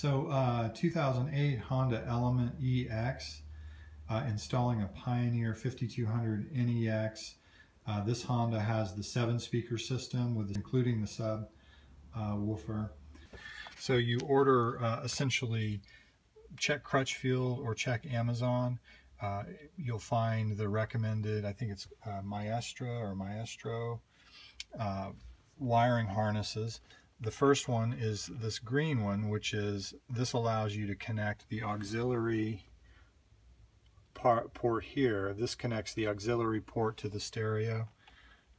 So 2008 Honda Element EX, installing a Pioneer 5200 NEX. This Honda has the 7-speaker system with including the sub woofer. So you order essentially check Crutchfield or check Amazon. You'll find the recommended, I think it's Maestro wiring harnesses. The first one is this green one, which is, this allows you to connect the auxiliary port here. This connects the auxiliary port to the stereo.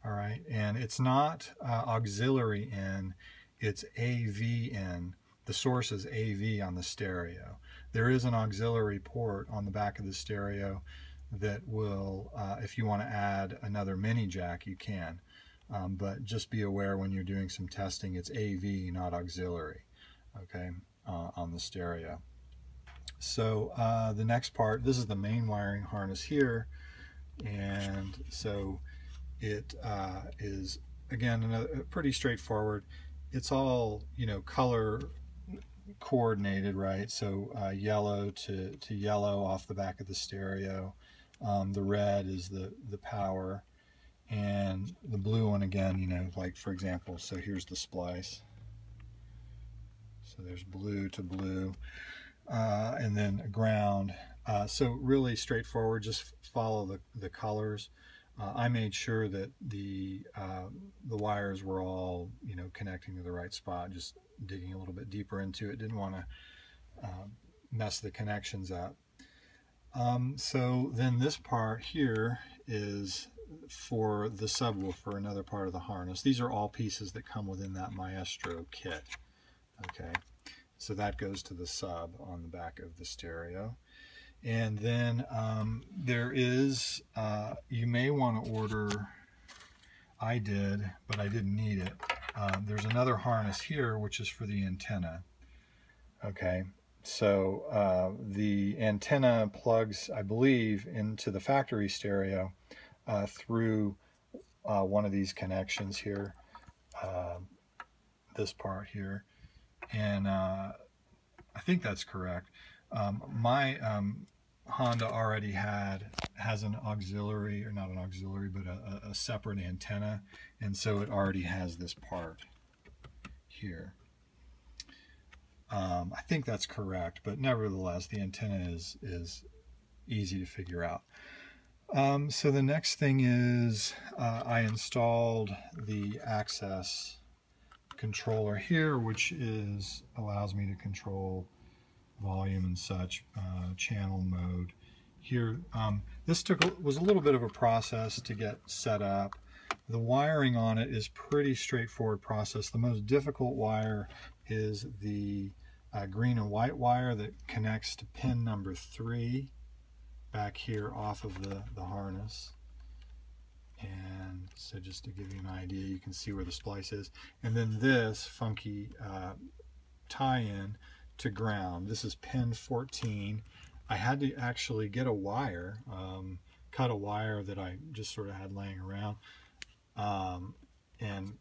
All right, and it's not auxiliary in, it's AV in. The source is AV on the stereo. There is an auxiliary port on the back of the stereo that will, if you want to add another mini jack, you can. But just be aware when you're doing some testing, it's AV, not auxiliary, okay, on the stereo. So the next part, this is the main wiring harness here, and so it is, again, pretty straightforward. It's all, you know, color coordinated, right? So yellow to yellow off the back of the stereo. The red is the power, and the blue one, again, you know, like for example, so here's the splice. So there's blue to blue, and then ground. So really straightforward, just follow the colors. I made sure that the wires were all, you know, connecting to the right spot, just digging a little bit deeper into it. Didn't want to mess the connections up. So then this part here is for the subwoofer, another part of the harness. These are all pieces that come within that Maestro kit. Okay, so that goes to the sub on the back of the stereo. And then there is, you may want to order, I did, but I didn't need it. There's another harness here, which is for the antenna. Okay, so the antenna plugs, I believe, into the factory stereo through one of these connections here, this part here, and I think that's correct. My Honda already has an auxiliary, or not an auxiliary, but a separate antenna, and so it already has this part here. I think that's correct, but nevertheless, the antenna is easy to figure out. So the next thing is I installed the Axxess controller here, which allows me to control volume and such, channel mode here. This was a little bit of a process to get set up. The wiring on it is pretty straightforward process. The most difficult wire is the green and white wire that connects to pin number 3 back here off of the harness. And so just to give you an idea, you can see where the splice is. And then this funky tie-in to ground. This is pin 14. I had to actually get a wire, cut a wire that I just sort of had laying around. And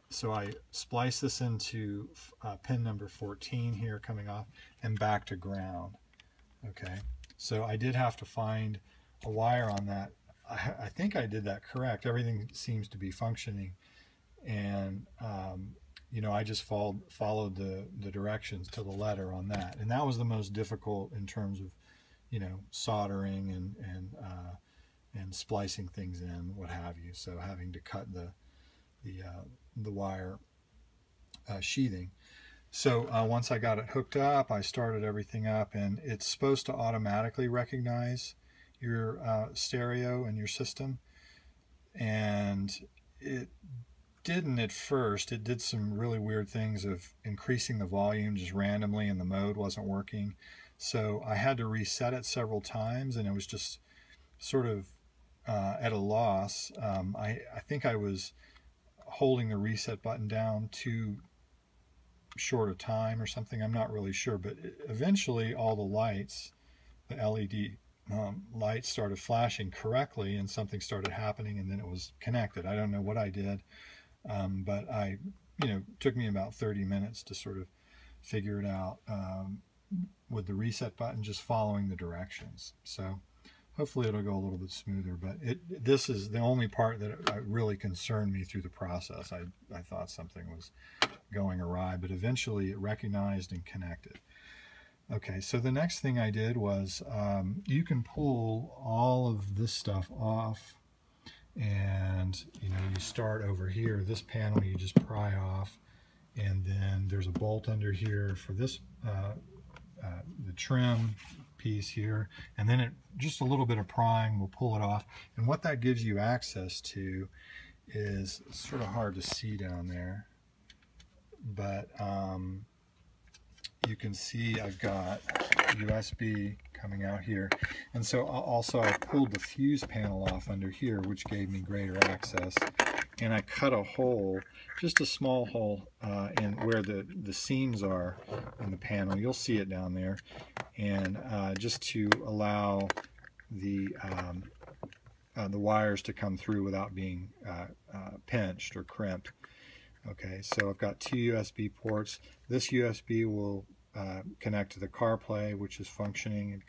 so I spliced this into pin number 14 here coming off and back to ground. Okay, so I did have to find a wire on that. I think I did that correct. Everything seems to be functioning, and you know, I just followed the directions to the letter on that, and that was the most difficult in terms of, you know, soldering and splicing things in, what have you. So having to cut the wire sheathing. So once I got it hooked up, I started everything up, and it's supposed to automatically recognize your stereo and your system, and it didn't at first. It did some really weird things of increasing the volume just randomly, and the mode wasn't working. So I had to reset it several times, and it was just sort of at a loss. I think I was holding the reset button down too short a time or something. I'm not really sure, but eventually all the lights, the LED lights started flashing correctly, and something started happening, and then it was connected. I don't know what I did, but you know, it took me about 30 minutes to sort of figure it out with the reset button, just following the directions. So hopefully it'll go a little bit smoother, but this is the only part that really concerned me through the process. I thought something was going awry, but eventually it recognized and connected. Okay, so the next thing I did was you can pull all of this stuff off, and you start over here. This panel you just pry off, and then there's a bolt under here for this the trim piece here, and then just a little bit of prying will pull it off. And what that gives you access to is sort of hard to see down there, but you can see I've got USB coming out here, and so also I pulled the fuse panel off under here, which gave me greater access. And I cut a hole, just a small hole, in where the seams are in the panel. You'll see it down there, and just to allow the wires to come through without being pinched or crimped. Okay, so I've got 2 USB ports. This USB will connect to the CarPlay, which is functioning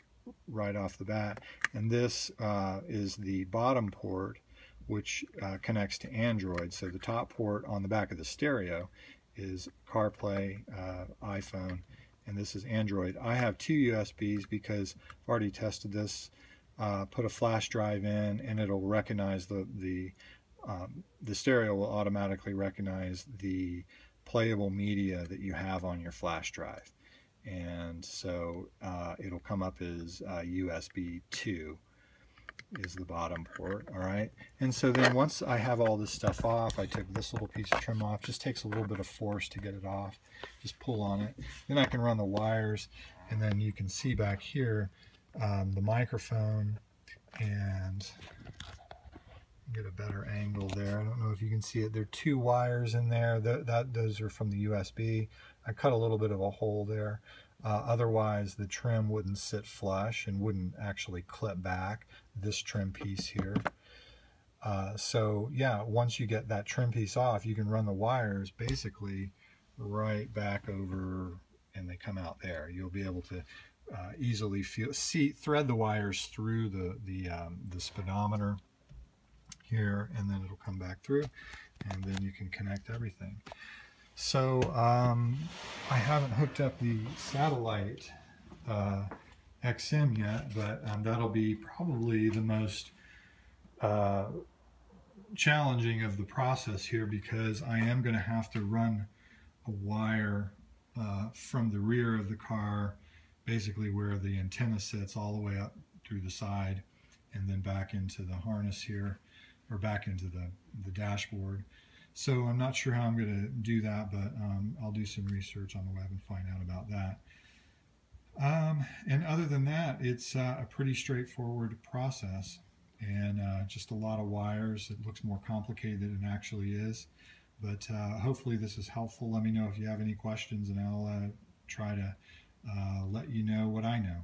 right off the bat, and this is the bottom port, which connects to Android. So the top port on the back of the stereo is CarPlay, iPhone, and this is Android. I have 2 USBs because I've already tested this. Put a flash drive in, and it'll recognize the stereo will automatically recognize the playable media that you have on your flash drive, and so it'll come up as USB 2 is the bottom port. All right, and so then once I have all this stuff off, I took this little piece of trim off. Just takes a little bit of force to get it off. Just pull on it. Then I can run the wires, and then you can see back here the microphone, and get a better angle there. I don't know if you can see it. There are 2 wires in there. Those are from the USB. I cut a little bit of a hole there. Otherwise, the trim wouldn't sit flush and wouldn't actually clip back, this trim piece here. So yeah, once you get that trim piece off, you can run the wires basically right back over, and they come out there. You'll be able to easily thread the wires through the speedometer here, and then it'll come back through, and then you can connect everything. So I haven't hooked up the satellite XM yet, but that'll be probably the most challenging of the process here, because I am going to have to run a wire from the rear of the car, basically where the antenna sits, all the way up through the side, and then back into the harness here, or back into the dashboard. So I'm not sure how I'm going to do that, but I'll do some research on the web and find out about that. And other than that, it's a pretty straightforward process, and just a lot of wires. It looks more complicated than it actually is, but hopefully this is helpful. Let me know if you have any questions, and I'll try to let you know what I know.